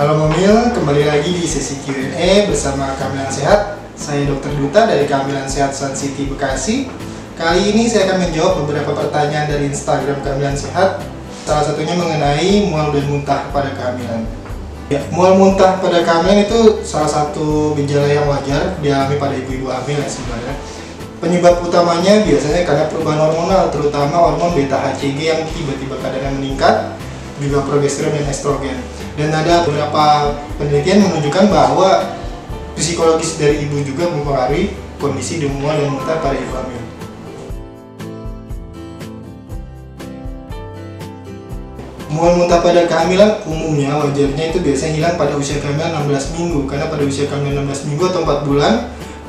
Halo Momil, kembali lagi di sesi Q&A bersama Kehamilan Sehat. Saya Dr. Duta dari Kehamilan Sehat Sun City, Bekasi. Kali ini saya akan menjawab beberapa pertanyaan dari Instagram Kehamilan Sehat. Salah satunya mengenai mual dan muntah pada kehamilan. Ya, mual muntah pada kehamilan itu salah satu gejala yang wajar dialami pada ibu-ibu hamil ya sebenarnya. Penyebab utamanya biasanya karena perubahan hormonal, terutama hormon beta-HCG yang tiba-tiba kadarnya meningkat, juga progesteron dan estrogen. Dan ada beberapa penelitian menunjukkan bahwa psikologis dari ibu juga mempengaruhi kondisi mual dan muntah pada ibu hamil. Mual muntah pada kehamilan umumnya wajarnya itu biasanya hilang pada usia kehamilan 16 minggu, karena pada usia kehamilan 16 minggu atau 4 bulan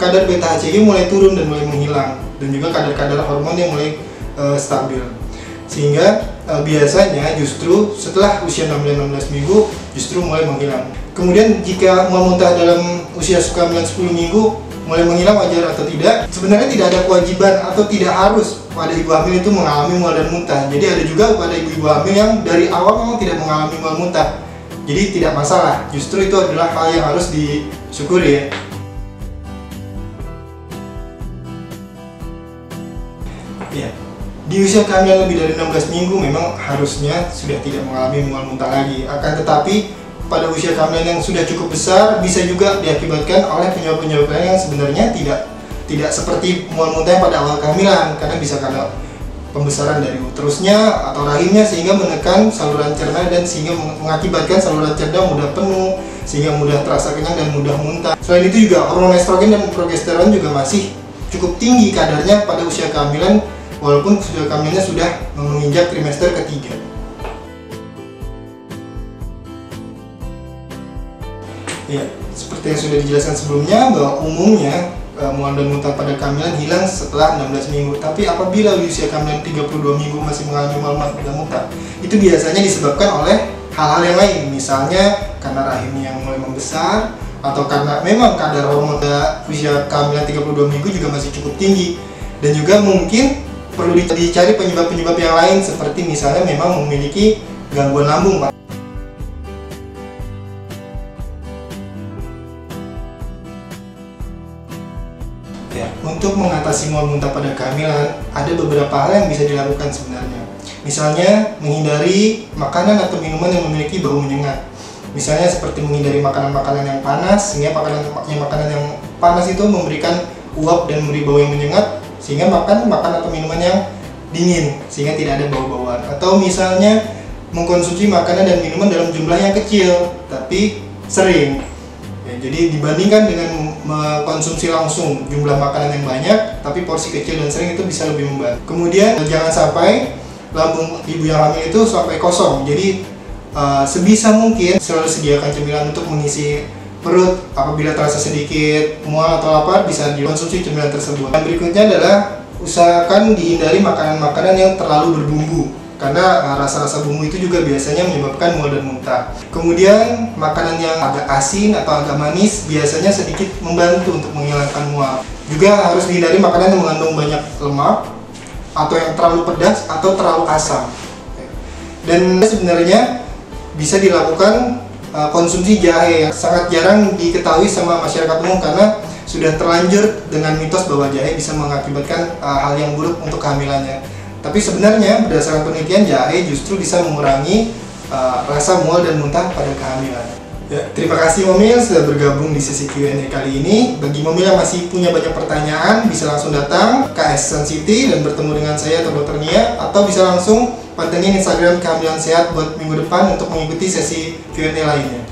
kadar beta-HCG mulai turun dan mulai menghilang, dan juga kadar-kadar hormon yang mulai stabil. Sehingga biasanya justru setelah usia 16 minggu justru mulai menghilang. Kemudian jika mual muntah dalam usia kehamilan 10 minggu mulai menghilang wajar atau tidak, sebenarnya tidak ada kewajiban atau tidak harus pada ibu hamil itu mengalami mual dan muntah. Jadi ada juga pada ibu-ibu hamil yang dari awal memang tidak mengalami mual muntah, jadi tidak masalah. Justru itu adalah hal yang harus disyukuri ya. Ya, di usia kehamilan lebih dari 16 minggu memang harusnya sudah tidak mengalami mual muntah lagi. Akan tetapi pada usia kehamilan yang sudah cukup besar bisa juga diakibatkan oleh penyebab-penyebab lain yang sebenarnya tidak seperti mual muntah pada awal kehamilan, karena bisa karena pembesaran dari uterusnya atau rahimnya sehingga menekan saluran cerna dan sehingga mengakibatkan saluran cerna mudah penuh sehingga mudah terasa kenyang dan mudah muntah. Selain itu juga hormon estrogen dan progesteron juga masih cukup tinggi kadarnya pada usia kehamilan walaupun sudah kehamilannya sudah menginjak trimester ketiga. Ya, seperti yang sudah dijelaskan sebelumnya bahwa umumnya mual dan muntah pada kehamilan hilang setelah 16 minggu. Tapi apabila di usia kehamilan 32 minggu masih mengalami mual dan muntah, itu biasanya disebabkan oleh hal-hal yang lain. Misalnya karena rahimnya yang mulai membesar, atau karena memang kadar hormon pada usia kehamilan 32 minggu juga masih cukup tinggi. Dan juga mungkin perlu dicari penyebab-penyebab yang lain, seperti misalnya memang memiliki gangguan lambung. Ya, untuk mengatasi mual muntah pada kehamilan, ada beberapa hal yang bisa dilakukan sebenarnya. Misalnya, menghindari makanan atau minuman yang memiliki bau menyengat. Misalnya seperti menghindari makanan-makanan yang panas, sehingga makanan yang panas itu memberikan uap dan memberi bau yang menyengat, sehingga makan atau minuman yang dingin, sehingga tidak ada bau-bauan. Atau misalnya, mengkonsumsi makanan dan minuman dalam jumlah yang kecil, tapi sering. Jadi dibandingkan dengan mengkonsumsi langsung jumlah makanan yang banyak tapi porsi kecil dan sering, itu bisa lebih membantu. Kemudian jangan sampai lambung ibu yang hamil itu sampai kosong. Jadi sebisa mungkin selalu sediakan cemilan untuk mengisi perut. Apabila terasa sedikit mual atau lapar, bisa dikonsumsi cemilan tersebut. Dan berikutnya adalah usahakan dihindari makanan-makanan yang terlalu berbumbu, karena rasa-rasa bumbu itu juga biasanya menyebabkan mual dan muntah. Kemudian makanan yang agak asin atau agak manis biasanya sedikit membantu untuk menghilangkan mual. Juga harus dihindari makanan yang mengandung banyak lemak, atau yang terlalu pedas atau terlalu asam. Dan sebenarnya bisa dilakukan konsumsi jahe, yang sangat jarang diketahui sama masyarakat umum karena sudah terlanjur dengan mitos bahwa jahe bisa mengakibatkan hal yang buruk untuk kehamilannya. Tapi sebenarnya berdasarkan penelitian, jahe justru bisa mengurangi rasa mual dan muntah pada kehamilan. Ya, terima kasih Momil sudah bergabung di sesi Q&A kali ini. Bagi Momil yang masih punya banyak pertanyaan, bisa langsung datang ke Sun City dan bertemu dengan saya atau Dr. Nia, atau bisa langsung pantengin Instagram Kehamilan Sehat buat minggu depan untuk mengikuti sesi Q&A lainnya.